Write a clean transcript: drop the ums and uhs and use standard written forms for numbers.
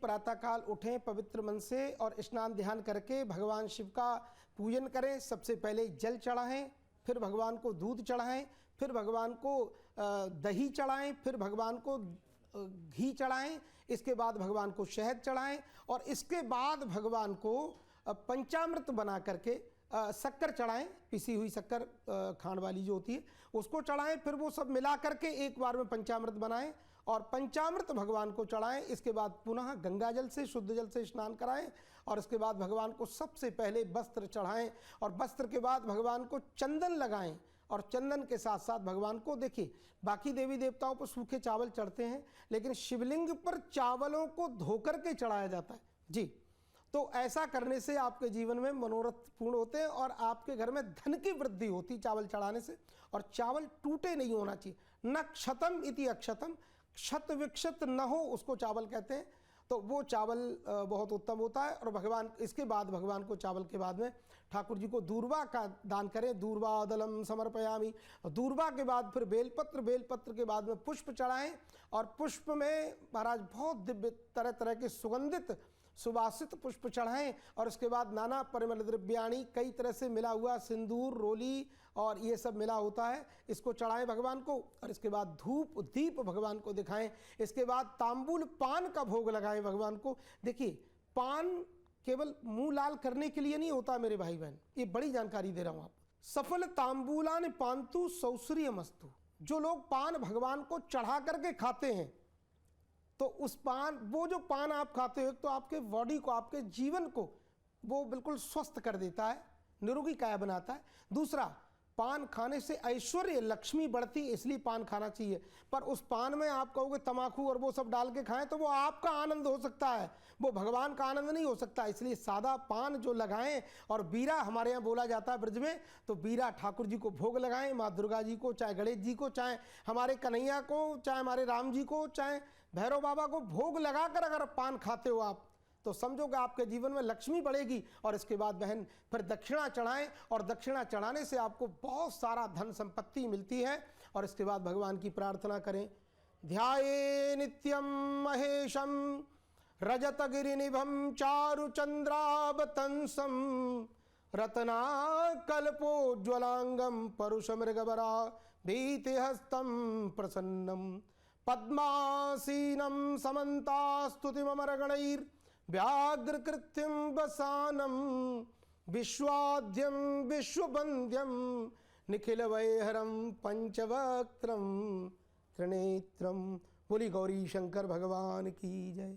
प्रातःकाल उठें पवित्र मन से और स्नान ध्यान करके भगवान शिव का पूजन करें। सबसे पहले जल चढ़ाएं, फिर भगवान को दूध चढ़ाएं, फिर भगवान को दही चढ़ाएं, फिर भगवान को घी चढ़ाएं, इसके बाद भगवान को शहद चढ़ाएं और इसके बाद भगवान को पंचामृत बना करके शक्कर चढ़ाएं, पिसी हुई शक्कर खांड वाली जो होती है उसको चढ़ाएं। फिर वो सब मिला करके एक बार में पंचामृत बनाएं और पंचामृत भगवान को चढ़ाएं। इसके बाद पुनः गंगा जल से, शुद्ध जल से स्नान कराएं और इसके बाद भगवान को सबसे पहले वस्त्र चढ़ाएं और वस्त्र के बाद भगवान को चंदन लगाएं और चंदन के साथ साथ भगवान को, देखिए बाकी देवी देवताओं पर सूखे चावल चढ़ते हैं लेकिन शिवलिंग पर चावलों को धोकर के चढ़ाया जाता है जी। तो ऐसा करने से आपके जीवन में मनोरथ पूर्ण होते हैं और आपके घर में धन की वृद्धि होती चावल चढ़ाने से। और चावल टूटे नहीं होना चाहिए, न क्षतम इति अक्षतम, क्षत विक्षत न हो उसको चावल कहते हैं। तो वो चावल बहुत उत्तम होता है। और भगवान, इसके बाद भगवान को चावल के बाद में ठाकुर जी को दूर्वा का दान करें, दूर्वा दलम समर्पयामी। दूर्वा के बाद फिर बेलपत्र, बेलपत्र के बाद में पुष्प चढ़ाएं और पुष्प में महाराज बहुत दिव्य तरह तरह के सुगंधित सुवासित पुष्प चढ़ाएं और उसके बाद नाना परिमल द्रव्याणी, कई तरह से मिला हुआ सिंदूर, रोली और ये सब मिला होता है, इसको चढ़ाएं भगवान को। और इसके बाद धूप दीप भगवान को दिखाएं। इसके बाद तांबूल पान का भोग लगाएं भगवान को। देखिए पान केवल मुंह लाल करने के लिए नहीं होता मेरे भाई बहन, ये बड़ी जानकारी दे रहा हूं आपको। सफल तांबूलान पांतु सौश्रियमस्तु, जो लोग पान भगवान को चढ़ा करके खाते हैं तो उस पान, वो जो पान आप खाते हो तो आपके बॉडी को, आपके जीवन को वो बिल्कुल स्वस्थ कर देता है, निरोगी काया बनाता है। दूसरा, पान खाने से ऐश्वर्य लक्ष्मी बढ़ती है, इसलिए पान खाना चाहिए। पर उस पान में आप कहोगे तमाकू और वो सब डाल के खाएं तो वो आपका आनंद हो सकता है, वो भगवान का आनंद नहीं हो सकता। इसलिए सादा पान जो लगाएं और बीरा हमारे यहाँ बोला जाता है ब्रज में, तो बीरा ठाकुर जी को भोग लगाएं, माँ दुर्गा जी को, चाहे गणेश जी को, चाहे हमारे कन्हैया को, चाहे हमारे राम जी को, चाहे भैरव बाबा को भोग लगाकर अगर पान खाते हो आप तो समझो कि आपके जीवन में लक्ष्मी बढ़ेगी। और इसके बाद बहन फिर दक्षिणा चढ़ाएं और दक्षिणा चढ़ाने से आपको बहुत सारा धन संपत्ति मिलती है। और इसके बाद भगवान की प्रार्थना करें, ध्याये नित्यम महेशम रजतगिरिनिभं चारुचंद्रावतंसं रत्नाकल्पोज्ज्वलांगं परुषमृगवरा भीतिहस्तं प्रसन्नं पद्मासीनं समन्तास्तुतिममरगणैर् व्याघ्रकृत्यं वसानं विश्वाद्यं विश्ववन्द्यं निखिलवैहरं पंचवक्त्रं त्रिनेत्रं। बोली गौरी शंकर भगवान की जय।